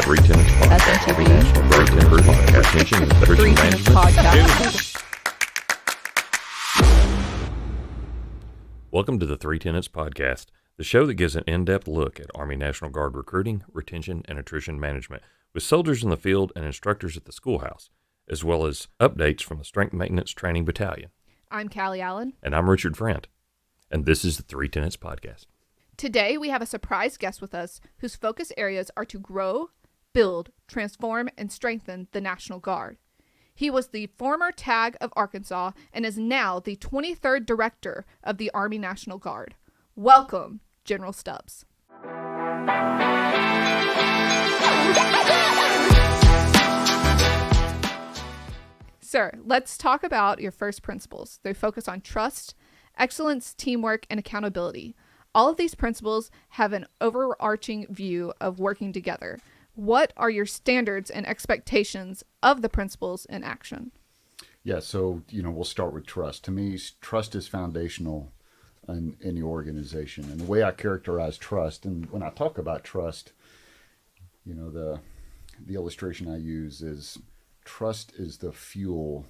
Three Tenets Podcast. LTG. Three Tenets Podcast. Attention and attrition Three Tenets management. Podcast. Welcome to the Three Tenets Podcast, the show that gives an in-depth look at Army National Guard recruiting, retention, and attrition management with soldiers in the field and instructors at the schoolhouse, as well as updates from the Strength Maintenance Training Battalion. I'm Caly Allen. And I'm Richard Frant, and this is the Three Tenets Podcast. Today we have a surprise guest with us whose focus areas are to grow, build, transform, and strengthen the National Guard. He was the former TAG of Arkansas and is now the 23rd Director of the Army National Guard. Welcome, General Stubbs. Sir, let's talk about your first principles. They focus on trust, excellence, teamwork, and accountability. All of these principles have an overarching view of working together. What are your standards and expectations of the principles in action? Yeah, so, we'll start with trust. To me, trust is foundational in any organization. And the way I characterize trust, and when I talk about trust, the illustration I use is trust is the fuel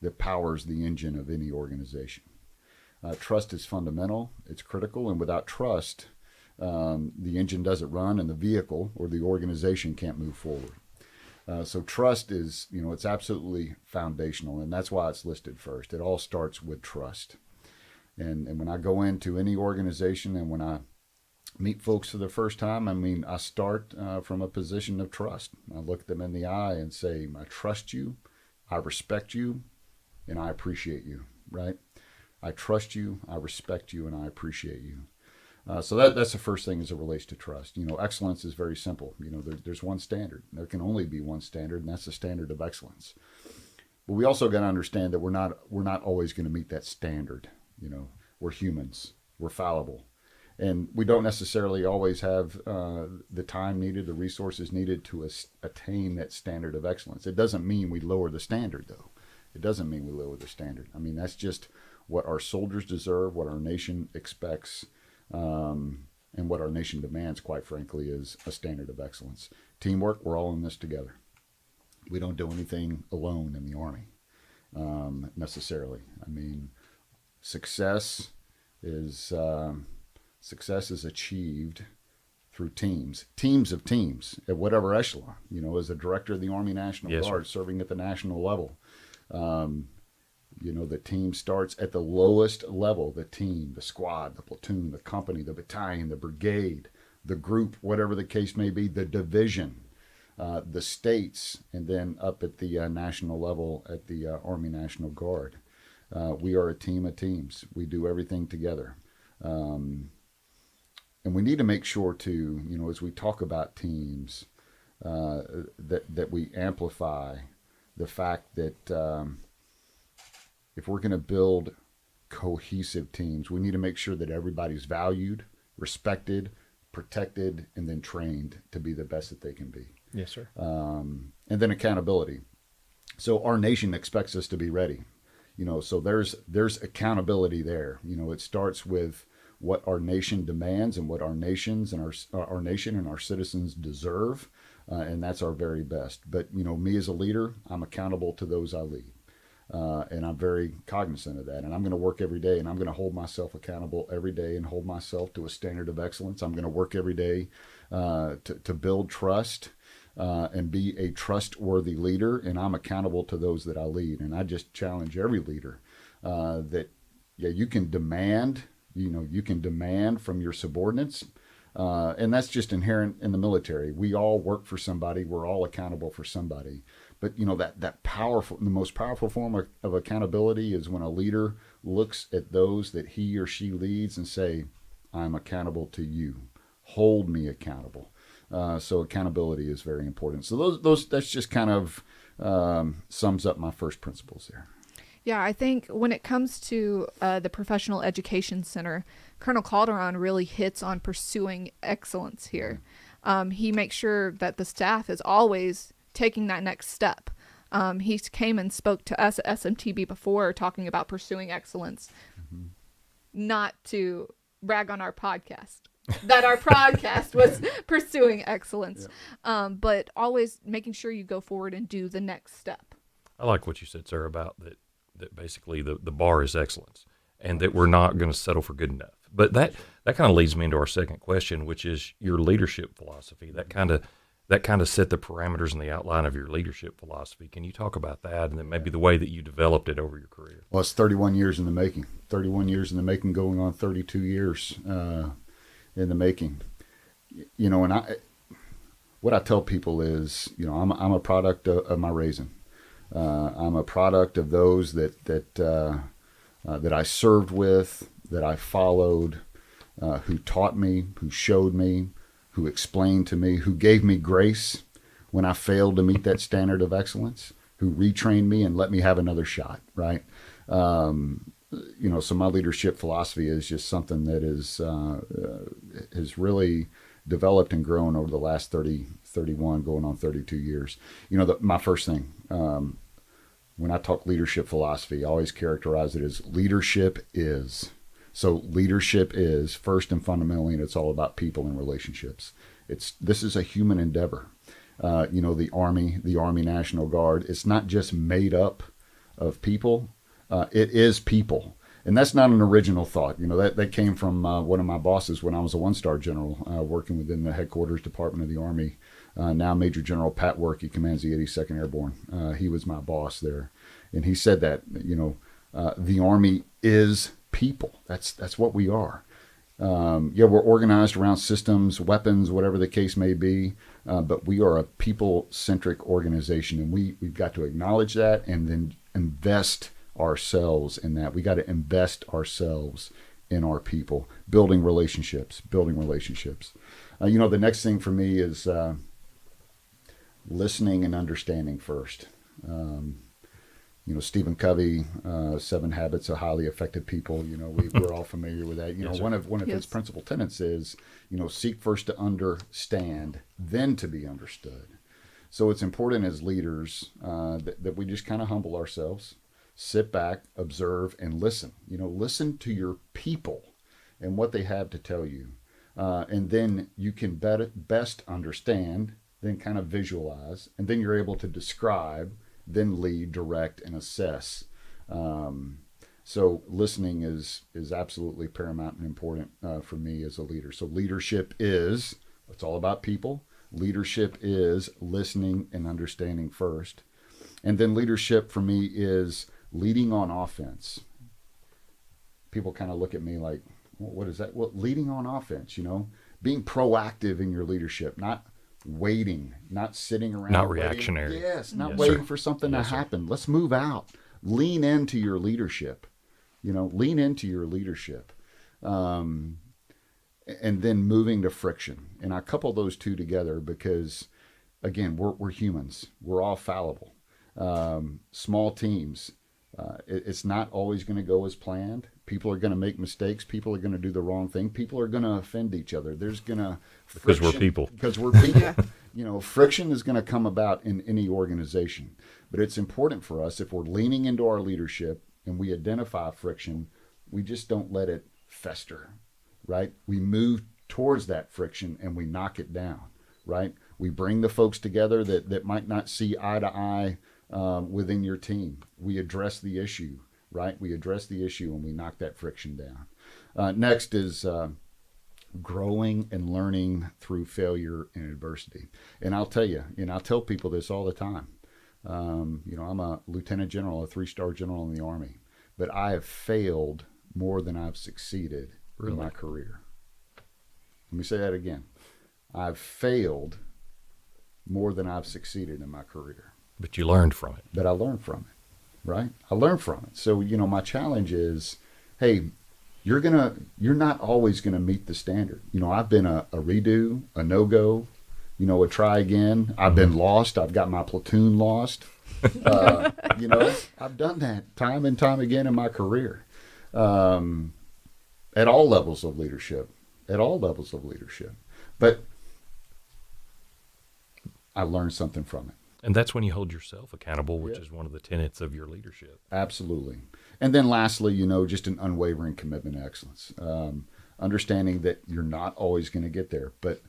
that powers the engine of any organization. Trust is fundamental, it's critical, and without trust, the engine doesn't run and the vehicle or the organization can't move forward. So trust is, it's absolutely foundational, and that's why it's listed first. It all starts with trust. And when I go into any organization and when I meet folks for the first time, I start from a position of trust. I look them in the eye and say, I trust you, I respect you, and I appreciate you, right? I trust you, I respect you, and I appreciate you. So that's the first thing as it relates to trust. Excellence is very simple. There's one standard. There can only be one standard, and that's the standard of excellence. But we also got to understand that we're not always going to meet that standard. We're humans. We're fallible. And we don't necessarily always have the time needed, the resources needed to attain that standard of excellence. It doesn't mean we lower the standard, though. It doesn't mean we lower the standard. That's just what our soldiers deserve, what our nation expects, and what our nation demands, quite frankly, is a standard of excellence. Teamwork, we're all in this together. We don't do anything alone in the Army, necessarily. Success is achieved through teams of teams, at whatever echelon. As a director of the Army National Guard, serving at the national level, the team starts at the lowest level, the team, the squad, the platoon, the company, the battalion, the brigade, the group, whatever the case may be, the division, the states, and then up at the national level at the Army National Guard. We are a team of teams. We do everything together. And we need to make sure to, as we talk about teams, that we amplify the fact that if we're going to build cohesive teams, we need to make sure that everybody's valued, respected, protected, and then trained to be the best that they can be. Yes, sir. And then accountability. So our nation expects us to be ready. So there's accountability there. It starts with what our nation demands and what our nation and our citizens deserve, and that's our very best. But me as a leader, I'm accountable to those I lead. And I'm very cognizant of that. And I'm going to work every day, and I'm going to hold myself accountable every day and hold myself to a standard of excellence. I'm going to work every day to build trust and be a trustworthy leader, and I'm accountable to those that I lead. And I just challenge every leader that you can demand, from your subordinates, and that's just inherent in the military. We all work for somebody. We're all accountable for somebody. But that powerful, the most powerful form of accountability is when a leader looks at those that he or she leads and say, "I'm accountable to you. Hold me accountable." So accountability is very important. So that's just kind of sums up my first principles there. Yeah, I think when it comes to the Professional Education Center, Colonel Calderon really hits on pursuing excellence here. He makes sure that the staff is always taking that next step. He came and spoke to us at SMTB before talking about pursuing excellence, not to brag on our podcast. that our podcast was pursuing excellence, but always making sure you go forward and do the next step. I like what you said, sir, about that basically the bar is excellence and that we're not going to settle for good enough. But that kind of leads me into our second question, which is your leadership philosophy. That kind of set the parameters and the outline of your leadership philosophy. Can you talk about that and then maybe the way that you developed it over your career? Well, it's 31 years in the making. 31 years in the making, going on 32 years in the making. You know, and what I tell people is, you know, I'm a product of my raising. I'm a product of those that I served with, that I followed, who taught me, who showed me, who explained to me, who gave me grace when I failed to meet that standard of excellence, who retrained me and let me have another shot, right? You know, so my leadership philosophy is just something that has really developed and grown over the last 31, going on 32 years. You know, my first thing, when I talk leadership philosophy, I always characterize it as leadership is. So leadership is first and fundamentally, and it's all about people and relationships. This is a human endeavor. You know, the Army National Guard, it's not just made up of people. It is people. And that's not an original thought. You know, that came from one of my bosses when I was a one-star general working within the headquarters department of the Army. Now Major General Pat Work, he commands the 82nd Airborne. He was my boss there. And he said that, you know, the Army is people. That's what we are. Yeah, we're organized around systems, weapons, whatever the case may be, but we are a people-centric organization, and we've got to acknowledge that and then invest ourselves in that. We got to invest ourselves in our people, building relationships. You know, the next thing for me is listening and understanding first. You know, Stephen Covey, 7 Habits of Highly Effective People. You know, we're all familiar with that. You know, one of his principal tenets is, you know, seek first to understand, then to be understood. So it's important as leaders that we just kind of humble ourselves, sit back, observe, and listen. You know, listen to your people and what they have to tell you. And then you can best understand, then kind of visualize, and then you're able to describe, then lead, direct, and assess. So listening is absolutely paramount and important for me as a leader. So leadership is, it's all about people. Leadership is listening and understanding first. And then leadership for me is leading on offense. People kind of look at me like, what is that? Well, leading on offense, you know, being proactive in your leadership, not waiting, not sitting around. Not reactionary. Yes, not waiting for something to happen. Let's move out. Lean into your leadership. You know, lean into your leadership. And then moving to friction. And I couple those two together because, again, we're humans. We're all fallible. Small teams. It's not always going to go as planned. People are going to make mistakes. People are going to do the wrong thing. People are going to offend each other. There's going to because we're people. Because we're people. You know, friction is going to come about in any organization. But it's important for us, if we're leaning into our leadership and we identify friction, we just don't let it fester, right? We move towards that friction and we knock it down, right? We bring the folks together that might not see eye to eye within your team. We address the issue, right? We address the issue and we knock that friction down. Next is growing and learning through failure and adversity. And I'll tell you, I tell people this all the time. You know, I'm a lieutenant general, a 3-star general in the Army, but I have failed more than I've succeeded in my career. Let me say that again. I've failed more than I've succeeded in my career. But you learned from it. But I learned from it, right? I learned from it. So, you know, my challenge is, hey, you're not always gonna meet the standard. You know, I've been a redo, a no-go, you know, a try again. I've been lost. I've got my platoon lost. You know, I've done that time and time again in my career. At all levels of leadership. But I learned something from it. And that's when you hold yourself accountable, which is one of the tenets of your leadership. Absolutely. And then lastly, you know, just an unwavering commitment to excellence. understanding that you're not always going to get there, but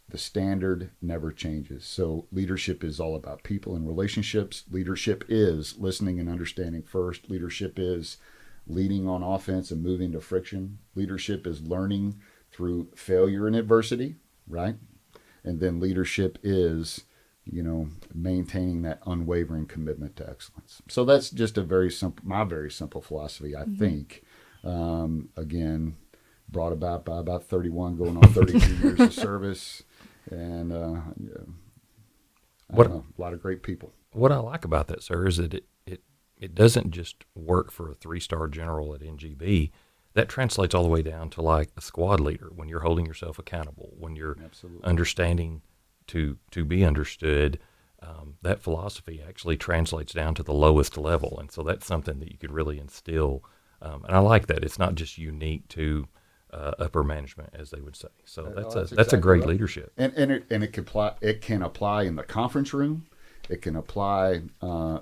the standard never changes. So leadership is all about people and relationships. Leadership is listening and understanding first. Leadership is leading on offense and moving to friction. Leadership is learning through failure and adversity, right? And then leadership is, maintaining that unwavering commitment to excellence. So that's just my very simple philosophy, I think. Again, brought about by about 31, going on 32 years of service. And a lot of great people. What I like about that, sir, is that it doesn't just work for a 3-star general at NGB. That translates all the way down to like a squad leader, when you're holding yourself accountable, when you're understanding to be understood. That philosophy actually translates down to the lowest level. And so that's something that you could really instill. And I like that. It's not just unique to upper management, as they would say. So that's exactly a great leadership. And it can apply in the conference room. It can apply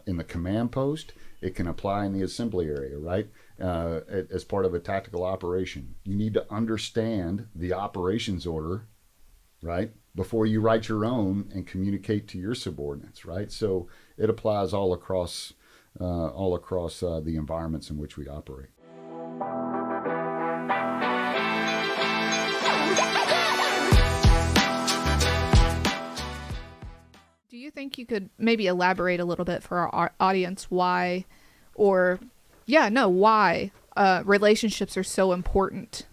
in the command post. It can apply in the assembly area, right? As part of a tactical operation. You need to understand the operations order, right, before you write your own and communicate to your subordinates, right? So it applies all across the environments in which we operate. Do you think you could maybe elaborate a little bit for our audience why relationships are so important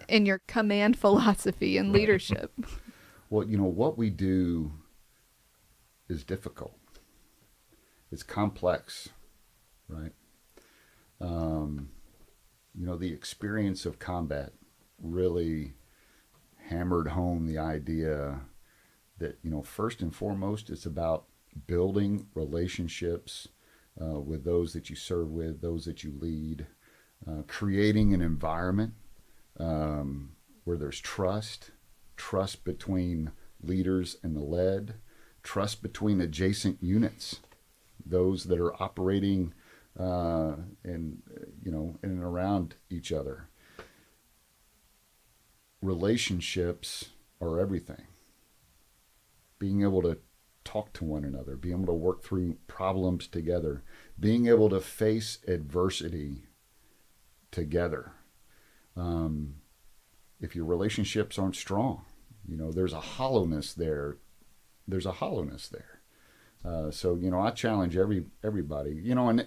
in your command philosophy and leadership? Well, what we do is difficult. It's complex, right? The experience of combat really hammered home the idea that, first and foremost, it's about building relationships with those that you serve with, those that you lead, creating an environment where there's trust between leaders and the led, trust between adjacent units, those that are operating in and around each other. Relationships are everything. Being able to talk to one another, being able to work through problems together, being able to face adversity together. If your relationships aren't strong, there's a hollowness there. So I challenge everybody. I'm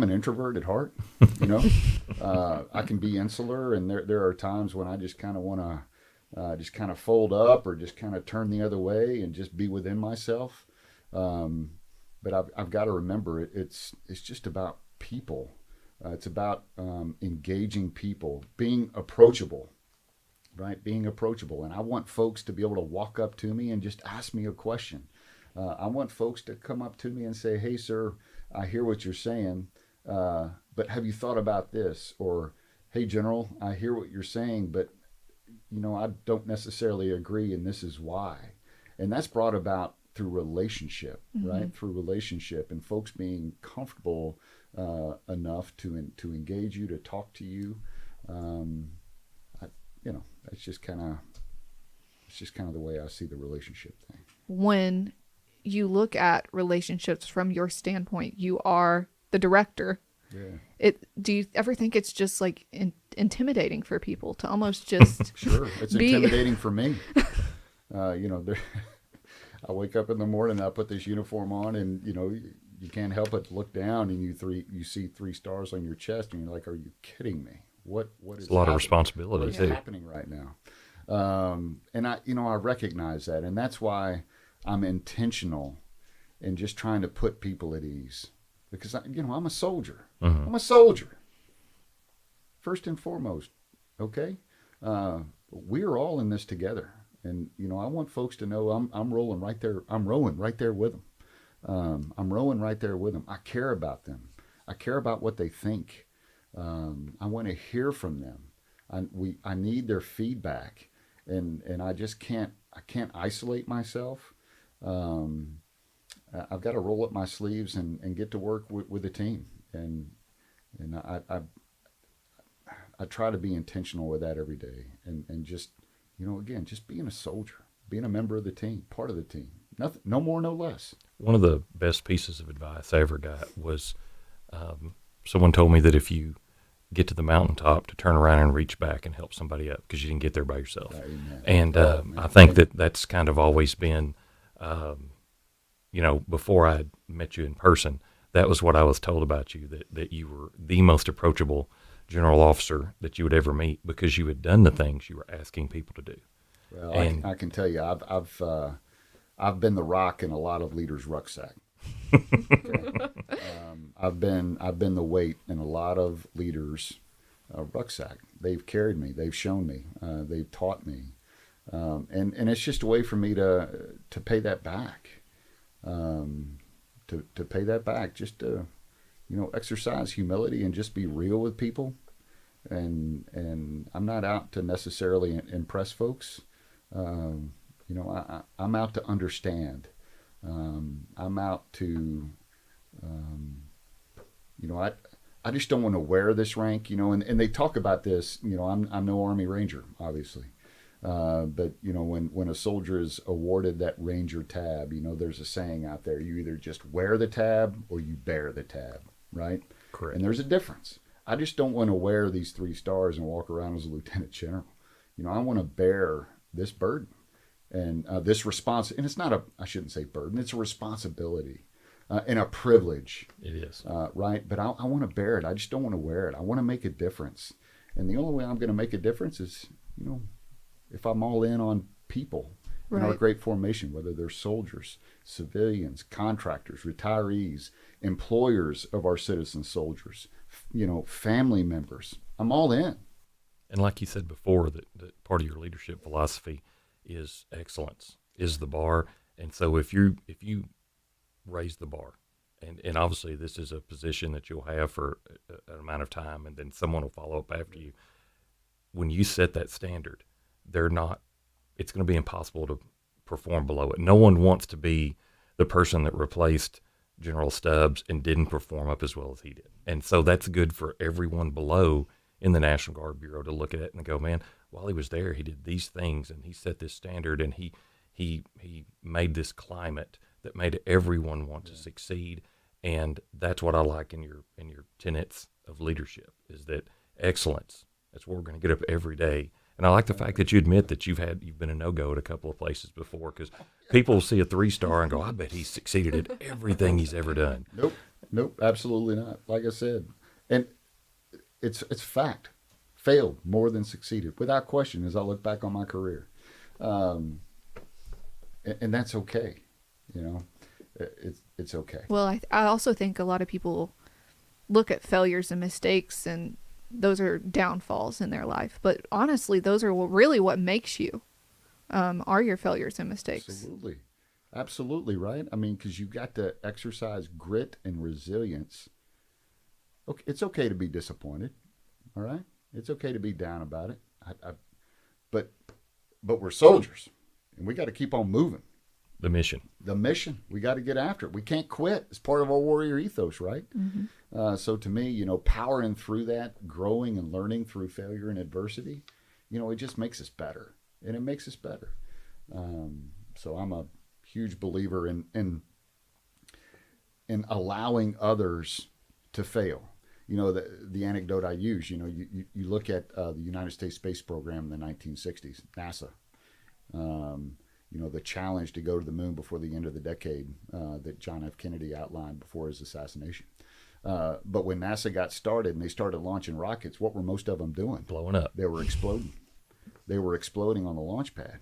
an introvert at heart. I can be insular, and there are times when I just kind of want to just kind of fold up or just kind of turn the other way and just be within myself. But I've got to remember it's just about people. It's about engaging people, being approachable, right? Being approachable. And I want folks to be able to walk up to me and just ask me a question. I want folks to come up to me and say, "Hey, sir, I hear what you're saying, but have you thought about this?" Or, "Hey, General, I hear what you're saying, but I don't necessarily agree, and this is why." And that's brought about through relationship, right? Through relationship and folks being comfortable enough to engage you, to talk to you. It's just kind of the way I see the relationship thing. When you look at relationships from your standpoint, you are the director. Yeah. Do you ever think it's just like intimidating for people to almost just Sure, it's intimidating for me. I wake up in the morning, I put this uniform on, and you can't help but look down, and you see 3 stars on your chest, and you're like, "Are you kidding me? What is it's a lot of responsibility too. What is happening right now?" And I recognize that, and that's why I'm intentional in just trying to put people at ease, because I'm a soldier. I'm a soldier first and foremost. Okay, we're all in this together, and I want folks to know I'm rolling right there. I'm rowing right there with them. I'm rowing right there with them. I care about them. I care about what they think. I want to hear from them. I need their feedback, and I just can't isolate myself. I've got to roll up my sleeves and get to work with the team, and I try to be intentional with that every day, and just, again, just being a soldier, being a member of the team, part of the team, nothing, no more, no less. One of the best pieces of advice I ever got was someone told me that if you get to the mountaintop, to turn around and reach back and help somebody up because you didn't get there by yourself. Amen. And I think that's kind of always been, before I met you in person, that was what I was told about you, that you were the most approachable general officer that you would ever meet because you had done the things you were asking people to do. Well, I can tell you, I've been the rock in a lot of leaders' rucksack. Okay? I've been the weight in a lot of leaders' rucksack. They've carried me. They've shown me. They've taught me, and it's just a way for me to pay that back. To pay that back, just to exercise humility and just be real with people. And I'm not out to necessarily impress folks. I'm out to understand. I'm out to, I just don't want to wear this rank, and they talk about this, I'm no Army Ranger, obviously. But when a soldier is awarded that Ranger tab, there's a saying out there, you either just wear the tab or you bear the tab, right? Correct. And there's a difference. I just don't want to wear these 3 stars and walk around as a lieutenant general. I want to bear this burden and this response. And it's not I shouldn't say burden, it's a responsibility and a privilege. It is. Right? But I want to bear it. I just don't want to wear it. I want to make a difference. And the only way I'm going to make a difference is, if I'm all in on people in our great formation, whether they're soldiers, civilians, contractors, retirees, employers of our citizen soldiers, family members, I'm all in. And like you said before, that part of your leadership philosophy is excellence, is the bar. And so if you raise the bar, and obviously this is a position that you'll have for an amount of time, and then someone will follow up after you. When you set that standard, it's going to be impossible to perform below it. No one wants to be the person that replaced General Stubbs and didn't perform up as well as he did. And so that's good for everyone below in the National Guard Bureau to look at it and go, man, while he was there, he did these things and he set this standard and he made this climate that made everyone want to succeed. And that's what I like in your tenets of leadership, is that excellence. That's what we're going to get up every day. And I like the fact that you admit that you've been a no-go at a couple of places before, because people see a 3-star and go, I bet he's succeeded at everything he's ever done. Nope, absolutely not. Like I said, and it's fact. Failed more than succeeded, without question, as I look back on my career. And that's okay. It's okay. Well, I also think a lot of people look at failures and mistakes, and those are downfalls in their life. But honestly, those are really what makes you, are your failures and mistakes. Absolutely, right? I mean, because you got to exercise grit and resilience. Okay, it's okay to be disappointed, all right? It's okay to be down about it. But we're soldiers, and we got to keep on moving. The mission. We got to get after it. We can't quit. It's part of our warrior ethos, right? Mm-hmm. So to me, powering through that, growing and learning through failure and adversity, it just makes us better, and it makes us better. So I'm a huge believer in allowing others to fail. The anecdote I use, you look at the United States Space Program in the 1960s, NASA. The challenge to go to the moon before the end of the decade that John F. Kennedy outlined before his assassination. But when NASA got started and they started launching rockets, what were most of them doing? Blowing up. They were exploding. They were exploding on the launch pad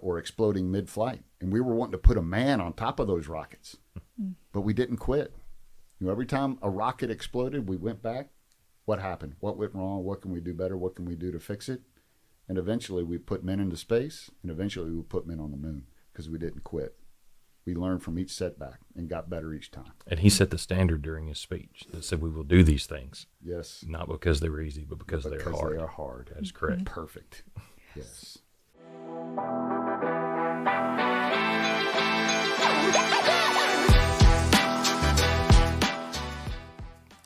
or exploding mid-flight. And we were wanting to put a man on top of those rockets. But we didn't quit. Every time a rocket exploded, we went back. What happened? What went wrong? What can we do better? What can we do to fix it? And eventually we put men into space, and eventually we put men on the moon because we didn't quit. We learned from each setback and got better each time. And he set the standard during his speech that said we will do these things. Yes. Not because they're easy, but because they're hard. They are hard. That is correct. Perfect. Yes.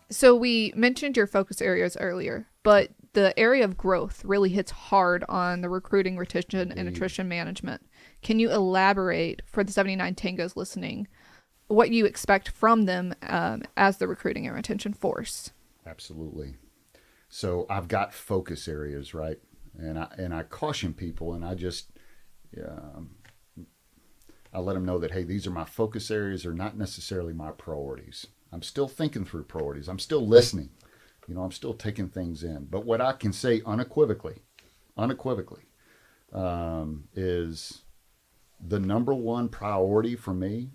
So we mentioned your focus areas earlier. but the area of growth really hits hard on the recruiting, retention, and attrition management. Can you elaborate for the 79 Tangos listening what you expect from them as the recruiting and retention force? Absolutely. So I've got focus areas, right? And I caution people, and I let them know that, hey, these are my focus areas. They're not necessarily my priorities. I'm still thinking through priorities. I'm still listening. I'm still taking things in. But what I can say unequivocally, is the number one priority for me,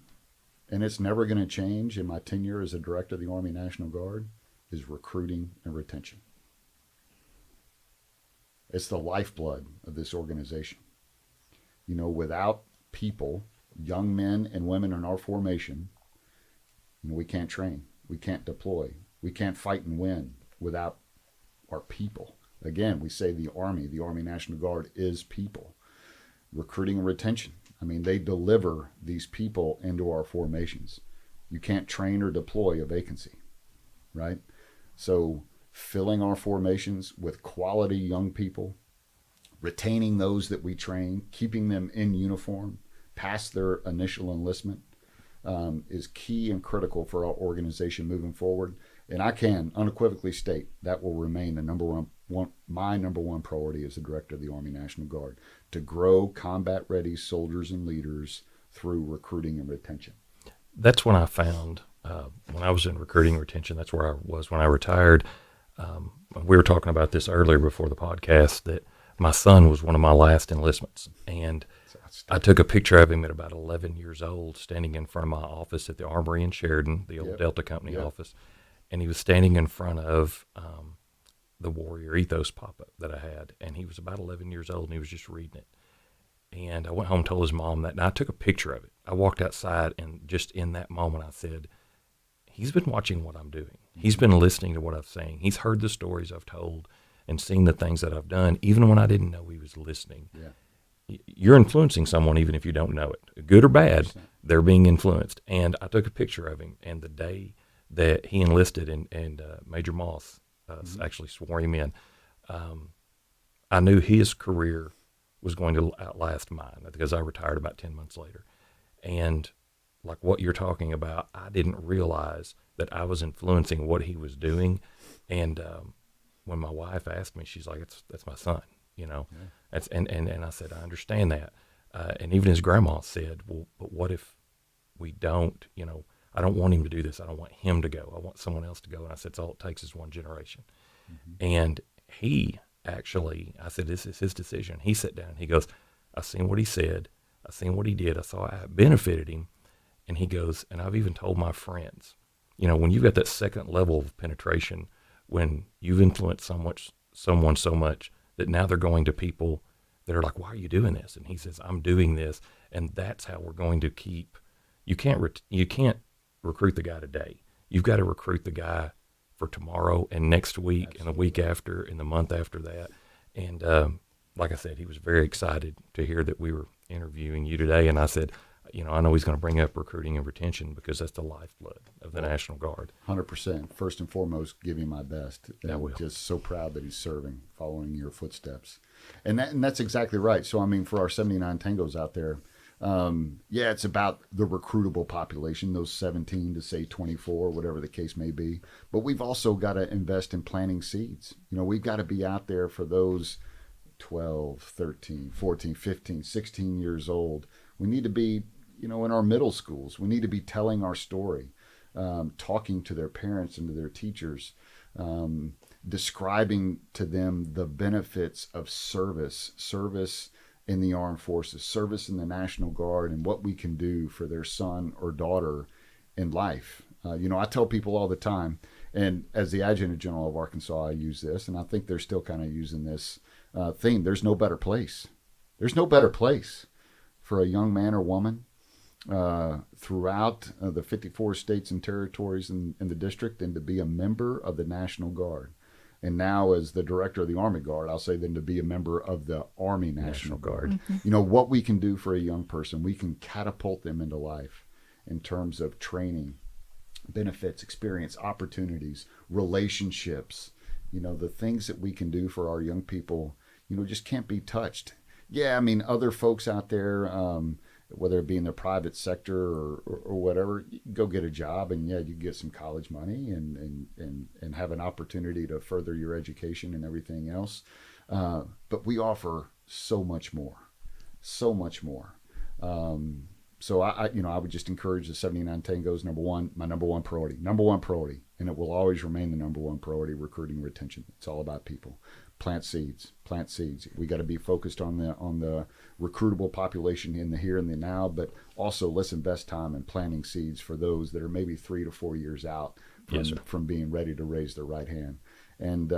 and it's never going to change in my tenure as a director of the Army National Guard, is recruiting and retention. It's the lifeblood of this organization. Without people, young men and women in our formation, we can't train, we can't deploy, we can't fight and win without our people. Again, we say the Army National Guard is people. Recruiting and retention, they deliver these people into our formations. You can't train or deploy a vacancy, right? So filling our formations with quality young people, retaining those that we train, keeping them in uniform past their initial enlistment, is key and critical for our organization moving forward. And I can unequivocally state that will remain my number one priority as the director of the Army National Guard, to grow combat-ready soldiers and leaders through recruiting and retention. That's when I found, when I was in recruiting and retention, that's where I was when I retired. We were talking about this earlier before the podcast, that my son was one of my last enlistments. And I took a picture of him at about 11 years old, standing in front of my office at the Armory in Sheridan, the old Delta Company office. And he was standing in front of the Warrior Ethos pop-up that I had. And he was about 11 years old, and he was just reading it. And I went home and told his mom that, and I took a picture of it. I walked outside, and just in that moment I said, he's been watching what I'm doing. He's been listening to what I'm saying. He's heard the stories I've told and seen the things that I've done, even when I didn't know he was listening. Yeah. You're influencing someone even if you don't know it. Good or bad, 100%. They're being influenced. And I took a picture of him, and the day that he enlisted and Major Moss actually swore him in, I knew his career was going to outlast mine because I retired about 10 months later. And like what you're talking about, I didn't realize that I was influencing what he was doing. And when my wife asked me, she's like, that's my son, That's and I said, I understand that. And even his grandma said, well, but what if we don't, I don't want him to do this. I don't want him to go. I want someone else to go. And I said, it's all it takes is one generation. And he actually, I said, this is his decision. He sat down, he goes, I seen what he said. I seen what he did. I saw I benefited him. And he goes, and I've even told my friends, when you've got that second level of penetration, when you've influenced someone so much that now they're going to people that are like, why are you doing this? And he says, I'm doing this. And that's how we're going to keep, you can't recruit the guy today. You've got to recruit the guy for tomorrow and next week. Absolutely. And the week after and the month after that. And like I said, he was very excited to hear that we were interviewing you today. And I said, I know he's going to bring up recruiting and retention because that's the lifeblood of the National Guard. 100%. First and foremost, give him my best. I'm just so proud that he's serving, following your footsteps. And that's exactly right. So, for our 79 Tangos out there, it's about the recruitable population, those 17 to say 24, whatever the case may be. But we've also got to invest in planting seeds. We've got to be out there for those 12, 13, 14, 15, 16 years old. We need to be, in our middle schools. We need to be telling our story, talking to their parents and to their teachers, describing to them the benefits of service in the armed forces, service in the National Guard, and what we can do for their son or daughter in life. I tell people all the time, and as the Adjutant General of Arkansas, I use this, and I think they're still kind of using this theme. There's no better place. There's no better place for a young man or woman throughout the 54 states and territories in the district than to be a member of the National Guard. And now as the director of the Army Guard, I'll say then to be a member of the Army National Guard. What we can do for a young person, we can catapult them into life in terms of training, benefits, experience, opportunities, relationships, The things that we can do for our young people, just can't be touched. Yeah, I mean, other folks out there, whether it be in the private sector or whatever, you can go get a job and you get some college money and have an opportunity to further your education and everything else. But we offer so much more. So I would just encourage the 79 Tangos, my number one priority, and it will always remain the number one priority, recruiting, retention. It's all about people. Plant seeds. We got to be focused on the recruitable population in the here and the now, but also let's invest time in planting seeds for those that are maybe 3 to 4 years out from being ready to raise their right hand. And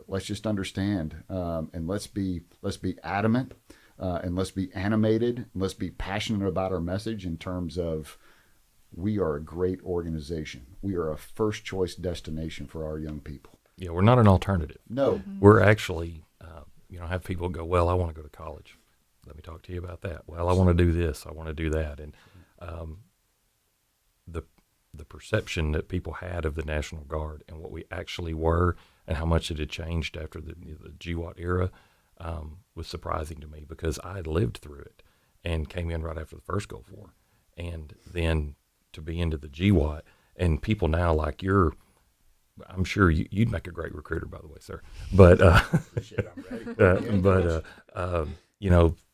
let's just understand, and let's be adamant, and let's be animated, and let's be passionate about our message in terms of we are a great organization. We are a first choice destination for our young people. Yeah, we're not an alternative. No. We're actually, have people go, well, I want to go to college. Let me talk to you about that. Well, I want to do this. I want to do that. And the perception that people had of the National Guard and what we actually were and how much it had changed after the GWAT era was surprising to me, because I had lived through it and came in right after the first Gulf War. And then to be into the GWAT, and people now like I'm sure you'd make a great recruiter, by the way, sir. But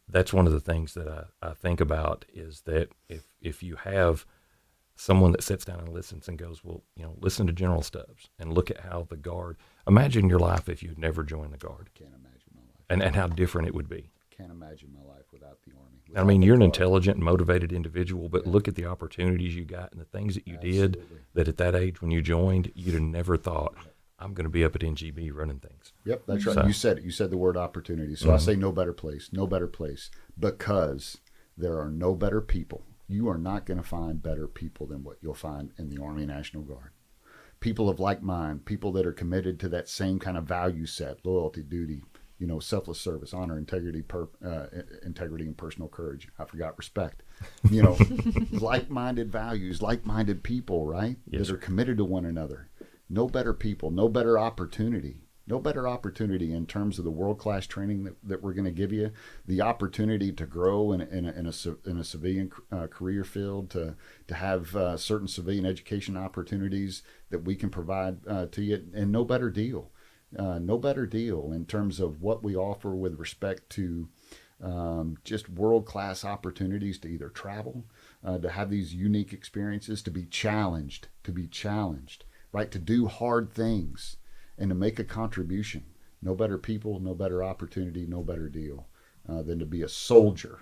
that's one of the things that I think about, is that if you have someone that sits down and listens and goes, well, listen to General Stubbs and look at how the Guard. Imagine your life if you'd never joined the Guard. Can't imagine my life. And how different it would be. Can't imagine my life without the Army. I mean, you're an intelligent and motivated individual, but look at the opportunities you got and the things that you did that at that age when you joined, you'd have never thought, I'm going to be up at NGB running things. Yep, that's right. So, you said it. You said the word opportunity. So I say no better place, because there are no better people. You are not going to find better people than what you'll find in the Army National Guard. People of like mind, people that are committed to that same kind of value set, loyalty, duty, selfless service, honor, integrity, and personal courage. I forgot respect. Like-minded values, like-minded people, right? Yes, that are committed to one another. No better people, no better opportunity in terms of the world-class training that we're going to give you, the opportunity to grow in a civilian career field, to have certain civilian education opportunities that we can provide to you, and no better deal. No better deal in terms of what we offer with respect to just world-class opportunities to either travel, to have these unique experiences, to be challenged, right? To do hard things and to make a contribution. No better people, no better opportunity, no better deal than to be a soldier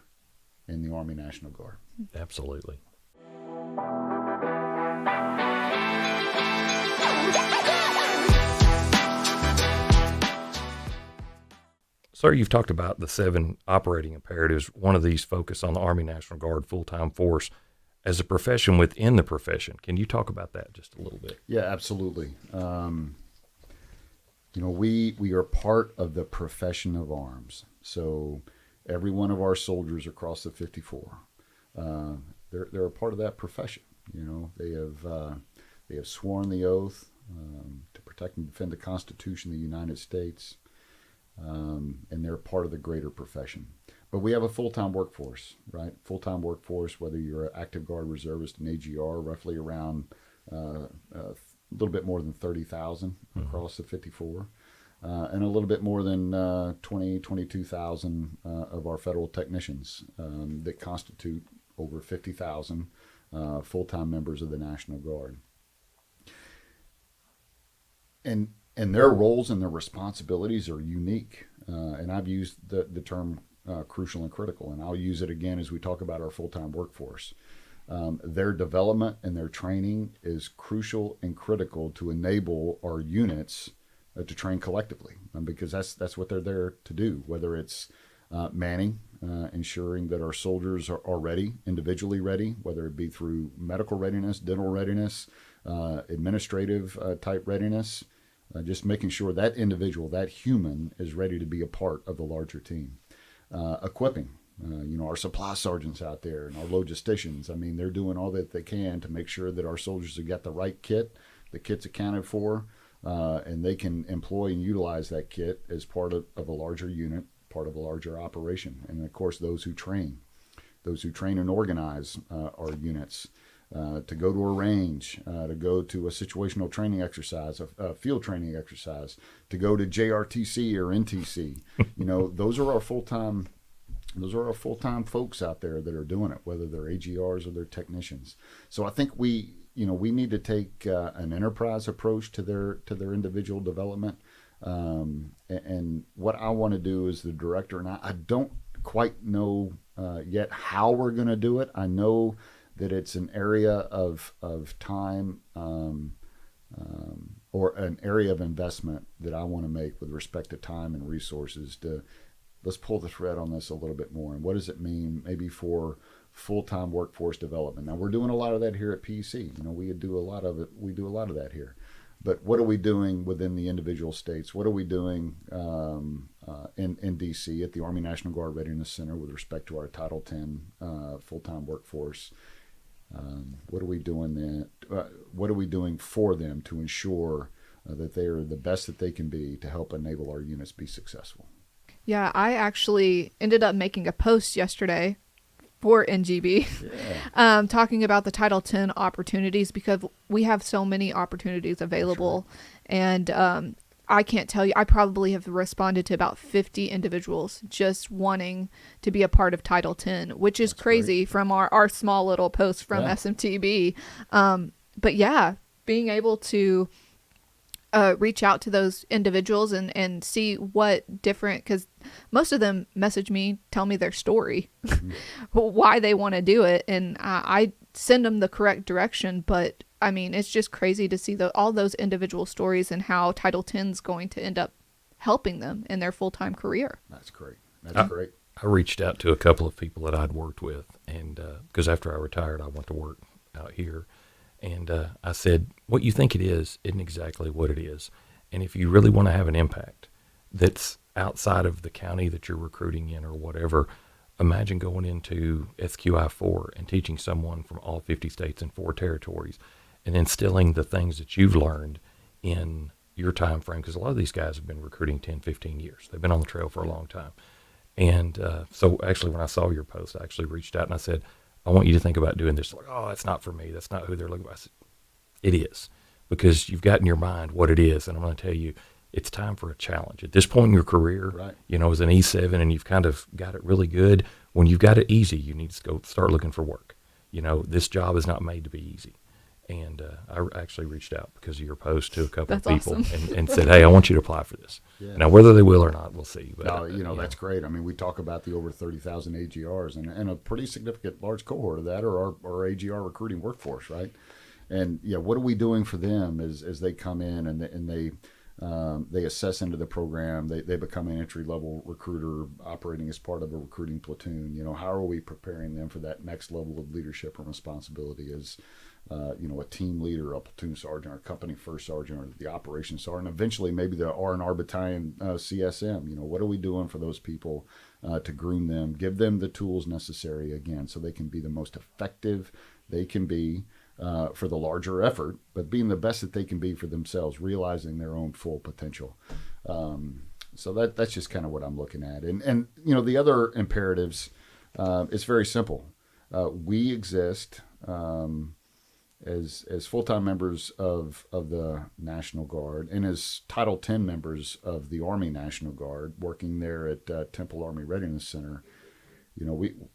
in the Army National Guard. Absolutely. Sir, you've talked about the 7 operating imperatives. One of these focus on the Army National Guard full-time force as a profession within the profession. Can you talk about that just a little bit? Yeah, absolutely. We are part of the profession of arms. So every one of our soldiers across the 54, they're a part of that profession. They have sworn the oath to protect and defend the Constitution of the United States. And they're part of the greater profession. But we have a full-time workforce, right? Full-time workforce, whether you're an active guard reservist and AGR, roughly around a little bit more than 30,000 across the 54, and a little bit more than 22,000 of our federal technicians that constitute over 50,000 full-time members of the National Guard. And their roles and their responsibilities are unique. And I've used the term crucial and critical, and I'll use it again as we talk about our full-time workforce. Their development and their training is crucial and critical to enable our units to train collectively, because that's what they're there to do, whether it's manning, ensuring that our soldiers are ready, individually ready, whether it be through medical readiness, dental readiness, administrative type readiness, just making sure that individual, that human, is ready to be a part of the larger team. Equipping, our supply sergeants out there and our logisticians, they're doing all that they can to make sure that our soldiers have got the right kit, the kit's accounted for, and they can employ and utilize that kit as part of a larger unit, part of a larger operation. And of course, those who train and organize our units to go to a range, to go to a situational training exercise, a field training exercise, to go to JRTC or NTC. Those are our full-time folks out there that are doing it, whether they're AGRs or they're technicians. So I think we need to take an enterprise approach to their individual development. And what I want to do as the director, and I don't quite know yet how we're going to do it. I know that it's an area of time or an area of investment that I want to make with respect to time and resources to, let's pull the thread on this a little bit more. And what does it mean maybe for full-time workforce development? Now, we're doing a lot of that here at PEC. We do a lot of it. We do a lot of that here. But what are we doing within the individual states? What are we doing in D.C. at the Army National Guard Readiness Center with respect to our Title X full-time workforce? What are we doing then? What are we doing for them to ensure that they are the best that they can be to help enable our units be successful? Yeah, I actually ended up making a post yesterday for NGB, talking about the Title X opportunities, because we have so many opportunities available. Right. And I can't tell you, I probably have responded to about 50 individuals just wanting to be a part of Title X, which is crazy great. From our small little post from SMTB. But yeah, being able to reach out to those individuals and see what different, because most of them message me, tell me their story, why they want to do it. And I send them the correct direction. But I mean, it's just crazy to see all those individual stories and how Title X is going to end up helping them in their full-time career. That's great. That's great. I reached out to a couple of people that I'd worked with, and because after I retired, I went to work out here. And I said, what you think it is isn't exactly what it is. And if you really want to have an impact that's outside of the county that you're recruiting in or whatever, imagine going into SQI-4 and teaching someone from all 50 states and 4 territories and instilling the things that you've learned in your time frame. Because a lot of these guys have been recruiting 10, 15 years. They've been on the trail for a long time. And so actually when I saw your post, I actually reached out and I said, I want you to think about doing this. Like, oh, that's not for me. That's not who they're looking for. I said, it is, because you've got in your mind what it is. And I'm going to tell you, it's time for a challenge. At this point in your career, right, as an E7 and you've kind of got it really good, when you've got it easy, you need to go start looking for work. This job is not made to be easy. And I actually reached out because of your post to a couple of people and said, hey, I want you to apply for this. Yeah. Now, whether they will or not, we'll see. But, that's great. I mean, we talk about the over 30,000 AGRs, and a pretty significant large cohort of that are our AGR recruiting workforce, right? And, what are we doing for them as they come in and they assess into the program, they become an entry-level recruiter operating as part of a recruiting platoon? How are we preparing them for that next level of leadership and responsibility as a team leader, a platoon sergeant, or a company first sergeant, or the operations sergeant, eventually maybe the R&R battalion CSM. What are we doing for those people to groom them, give them the tools necessary, again, so they can be the most effective they can be for the larger effort, but being the best that they can be for themselves, realizing their own full potential. So that's just kind of what I'm looking at. And the other imperatives, it's very simple. We exist as full-time members of the National Guard and as Title X members of the Army National Guard, working there at Temple Army Readiness Center.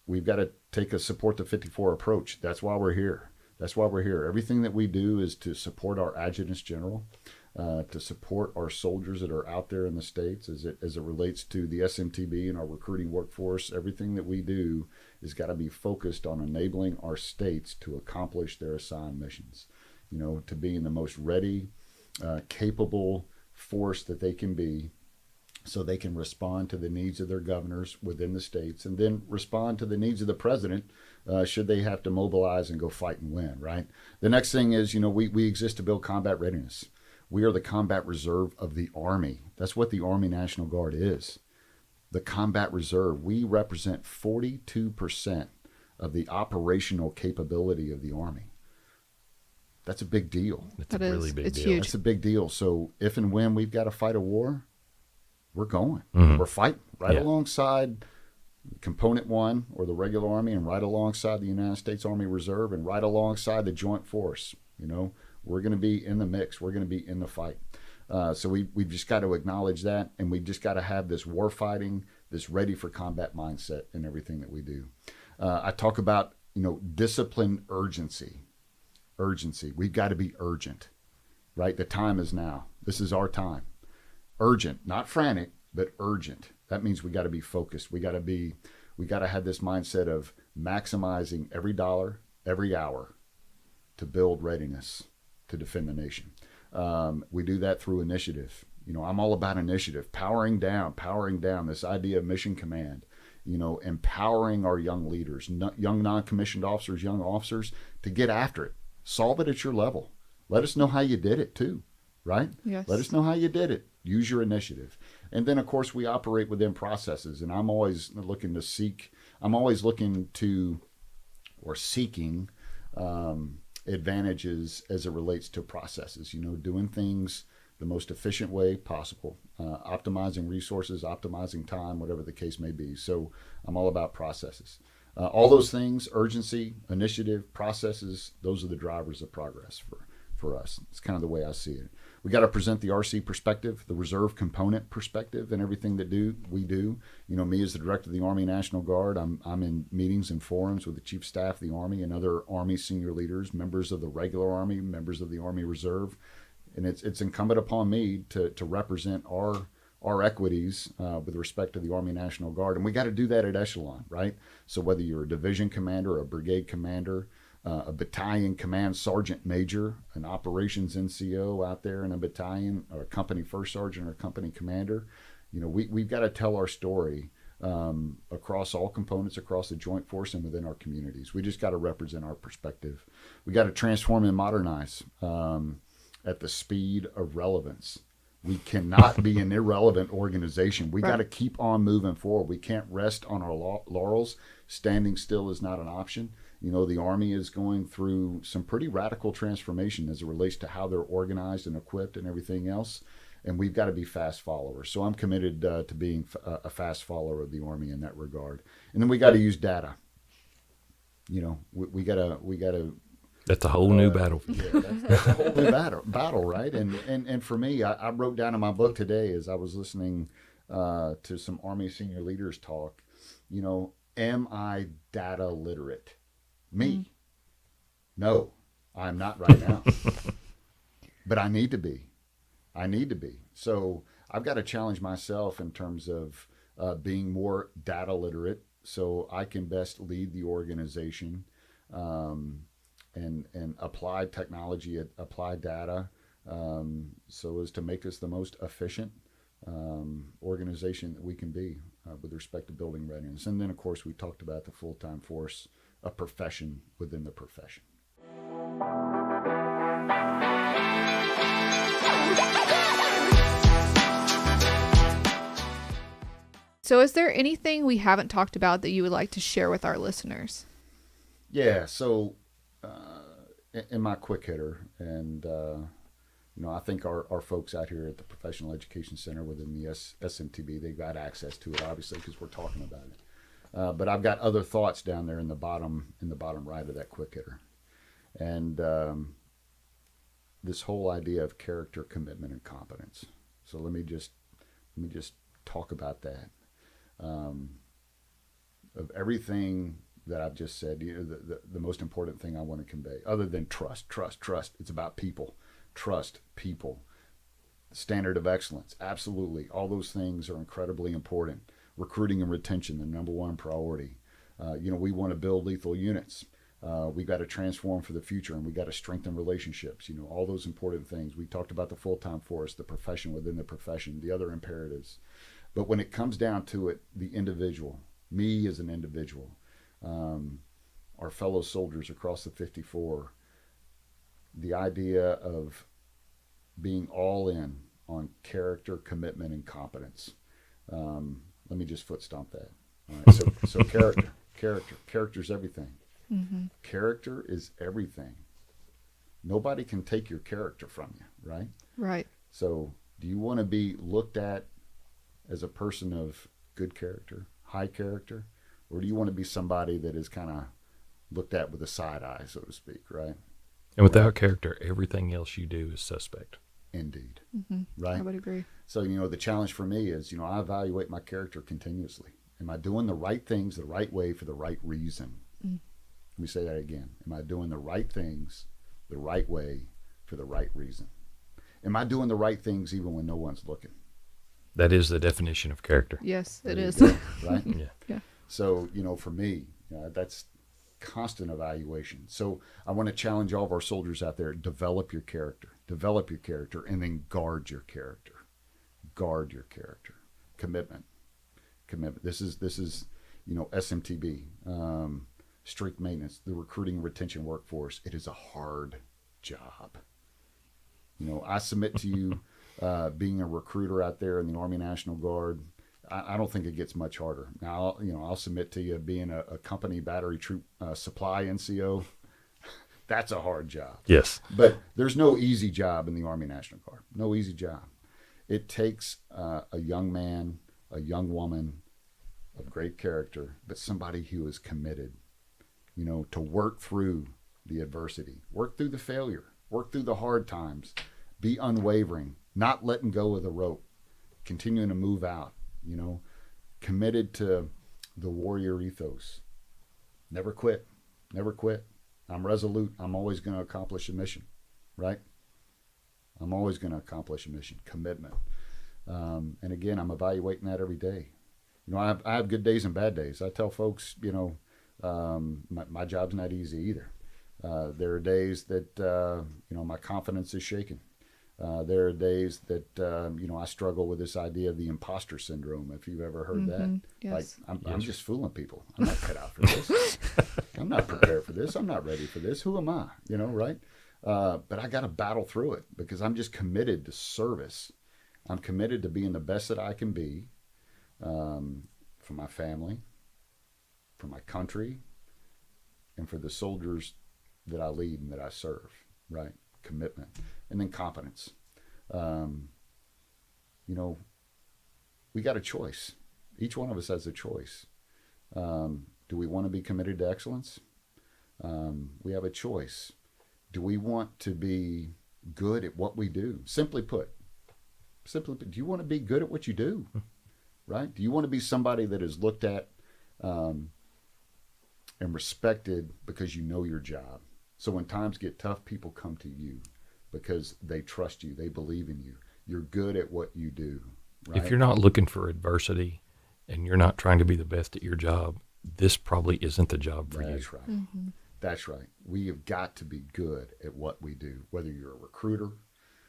We've got to take a support the 54 approach. That's why we're here. Everything that we do is to support our adjutants general, to support our soldiers that are out there in the states as it relates to the SMTB and our recruiting workforce. Everything that we do has got to be focused on enabling our states to accomplish their assigned missions, to being the most ready, capable force that they can be, so they can respond to the needs of their governors within the states and then respond to the needs of the president should they have to mobilize and go fight and win, right? The next thing is, we exist to build combat readiness. We are the combat reserve of the Army. That's what the Army National Guard is. The combat reserve. We represent 42% of the operational capability of the Army. That's a big deal. It's a really big It's deal. huge. That's a big deal. So if and when we've got to fight a war, we're going. Mhm. We're fighting right Yeah. alongside Component 1 or the regular Army, and right alongside the United States Army Reserve, and right alongside the Joint Force. We're going to be in the mix. We're going to be in the fight. So we've just got to acknowledge that, and we've just got to have this war fighting, this ready for combat mindset in everything that we do. I talk about, discipline, urgency. We've got to be urgent, right? The time is now. This is our time. Urgent, not frantic, but urgent. That means we got to be focused. We got to have this mindset of maximizing every dollar, every hour to build readiness to defend the nation. We do that through initiative. I'm all about initiative, powering down this idea of mission command, empowering our young leaders, young non-commissioned officers, young officers to get after it. Solve it at your level. Let us know how you did it too, right? Yes. Let us know how you did it. Use your initiative. And then, of course, we operate within processes. And I'm always looking or seeking advantages as it relates to processes, doing things the most efficient way possible, optimizing resources, optimizing time, whatever the case may be. So I'm all about processes. All those things, urgency, initiative, processes, those are the drivers of progress for us. It's kind of the way I see it. We got to present the RC perspective, the reserve component perspective, and everything that we do. Me as the director of the Army National Guard, I'm in meetings and forums with the Chief of Staff of the Army and other Army senior leaders, members of the regular Army, members of the Army Reserve, and it's incumbent upon me to represent our equities with respect to the Army National Guard, and we got to do that at echelon, right? So whether you're a division commander, a brigade commander, a battalion command sergeant major, an operations NCO out there in a battalion, or a company first sergeant or a company commander, we've got to tell our story across all components, across the joint force and within our communities. We just got to represent our perspective. We got to transform and modernize at the speed of relevance. We cannot be an irrelevant organization. We got to keep on moving forward. We can't rest on our laurels. Standing still is not an option. The Army is going through some pretty radical transformation as it relates to how they're organized and equipped and everything else. And we've got to be fast followers. So I'm committed to being a fast follower of the Army in that regard. And then we got to use data. We got to. That's a whole new battlefield. Yeah, that's a whole new battle, right? And for me, I wrote down in my book today as I was listening to some Army senior leaders talk, am I data literate? Me? No, I'm not right now. But I need to be. So I've got to challenge myself in terms of being more data literate so I can best lead the organization and apply technology, apply data so as to make us the most efficient organization that we can be with respect to building readiness. And then, of course, we talked about the full-time force, a profession within the profession. So is there anything we haven't talked about that you would like to share with our listeners? Yeah, so in my quick hitter, and I think our folks out here at the Professional Education Center within the SMTB, they've got access to it, obviously, because we're talking about it. But I've got other thoughts down there in the bottom right of that quick hitter, and this whole idea of character, commitment, and competence. So let me just talk about that. Of everything that I've just said, the most important thing I want to convey, other than trust. It's about people. Trust, people. Standard of excellence, absolutely. All those things are incredibly important. Recruiting and retention, the number one priority. We want to build lethal units. We got to transform for the future, and we got to strengthen relationships. All those important things. We talked about the full-time force, the profession within the profession, the other imperatives. But when it comes down to it, the individual, me as an individual, our fellow soldiers across the 54, the idea of being all in on character, commitment, and competence. Let me just foot stomp that. All right, so character is everything. Mm-hmm. Character is everything. Nobody can take your character from you, right? Right. So do you want to be looked at as a person of good character, high character, or do you want to be somebody that is kind of looked at with a side eye, so to speak, right? And without character, everything else you do is suspect. Indeed. Mm-hmm. Right? I would agree. So, the challenge for me is, I evaluate my character continuously. Am I doing the right things the right way for the right reason? Let me say that again. Am I doing the right things the right way for the right reason? Am I doing the right things even when no one's looking? That is the definition of character. Yes, it is. Right? Yeah. So, for me, that's constant evaluation. So I want to challenge all of our soldiers out there, develop your character, and then guard your character. Guard your character. Commitment. This is SMTB, strict maintenance, the recruiting and retention workforce. It is a hard job. I submit to you, being a recruiter out there in the Army National Guard, I don't think it gets much harder. Now, I'll submit to you, being a company battery troop supply NCO, that's a hard job. Yes. But there's no easy job in the Army National Guard. No easy job. It takes a young man, a young woman of great character, but somebody who is committed, to work through the adversity, work through the failure, work through the hard times, be unwavering, not letting go of the rope, continuing to move out, committed to the warrior ethos. Never quit. I'm resolute. I'm always going to accomplish a mission, right? I'm always going to accomplish a mission. Commitment. And again, I'm evaluating that every day. I have good days and bad days. I tell folks, my job's not easy either. There are days that, my confidence is shaken. There are days that, I struggle with this idea of the imposter syndrome, if you've ever heard that. Yes. Like, I'm just fooling people. I'm not cut out for this. I'm not prepared for this. I'm not ready for this. Who am I? Right? But I got to battle through it because I'm just committed to service. I'm committed to being the best that I can be, for my family, for my country, and for the soldiers that I lead and that I serve, right? Commitment. And then competence. We got a choice. Each one of us has a choice. Do we want to be committed to excellence? We have a choice. Do we want to be good at what we do? Simply put, do you want to be good at what you do? Right? Do you want to be somebody that is looked at and respected because you know your job? So when times get tough, people come to you because they trust you. They believe in you. You're good at what you do. Right? If you're not looking for adversity and you're not trying to be the best at your job, this probably isn't the job for you. That's right. Mm-hmm. That's right. We have got to be good at what we do, whether you're a recruiter,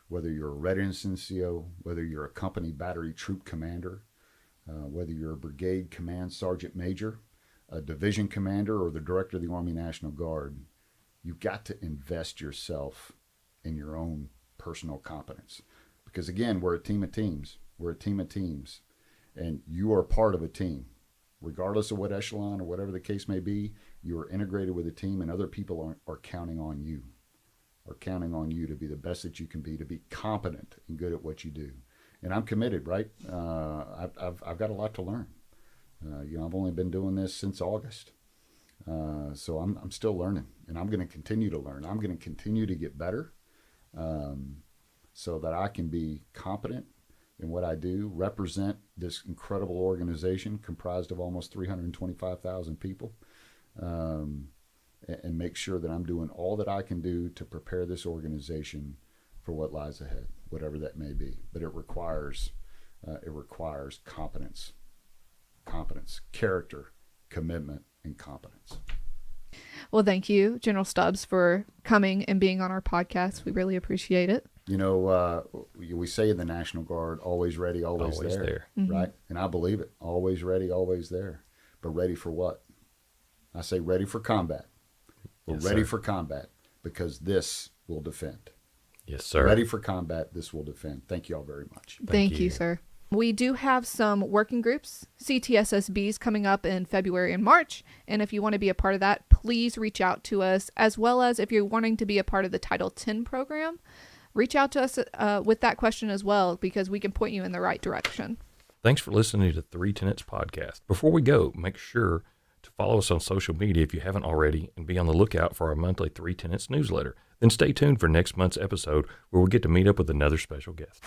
whether you're a readiness NCO, whether you're a company battery troop commander, whether you're a brigade command sergeant major, a division commander, or the director of the Army National Guard. You've got to invest yourself in your own personal competence. Because again, we're a team of teams. And you are part of a team. Regardless of what echelon or whatever the case may be, you are integrated with a team, and other people are counting on you. Are counting on you to be the best that you can be, to be competent and good at what you do. And I'm committed, right? I've got a lot to learn. I've only been doing this since August. So I'm still learning, and I'm going to continue to learn. I'm going to continue to get better, so that I can be competent in what I do, represent this incredible organization comprised of almost 325,000 people, and make sure that I'm doing all that I can do to prepare this organization for what lies ahead, whatever that may be. But it requires competence, character, commitment, and competence. Well, thank you, General Stubbs, for coming and being on our podcast. We really appreciate it. We say in the National Guard, always ready, always there. Mm-hmm. Right? And I believe it. Always ready, always there. But ready for what? I say ready for combat. We're ready for combat because this will defend. Yes, sir. Ready for combat, this will defend. Thank you all very much. Thank you, sir. We do have some working groups, CTSSBs, coming up in February and March. And if you want to be a part of that, please reach out to us, as well as if you're wanting to be a part of the Title 10 program, reach out to us with that question as well, because we can point you in the right direction. Thanks for listening to Three Tenets Podcast. Before we go, make sure to follow us on social media if you haven't already, and be on the lookout for our monthly Three Tenets newsletter. Then stay tuned for next month's episode, where we'll get to meet up with another special guest.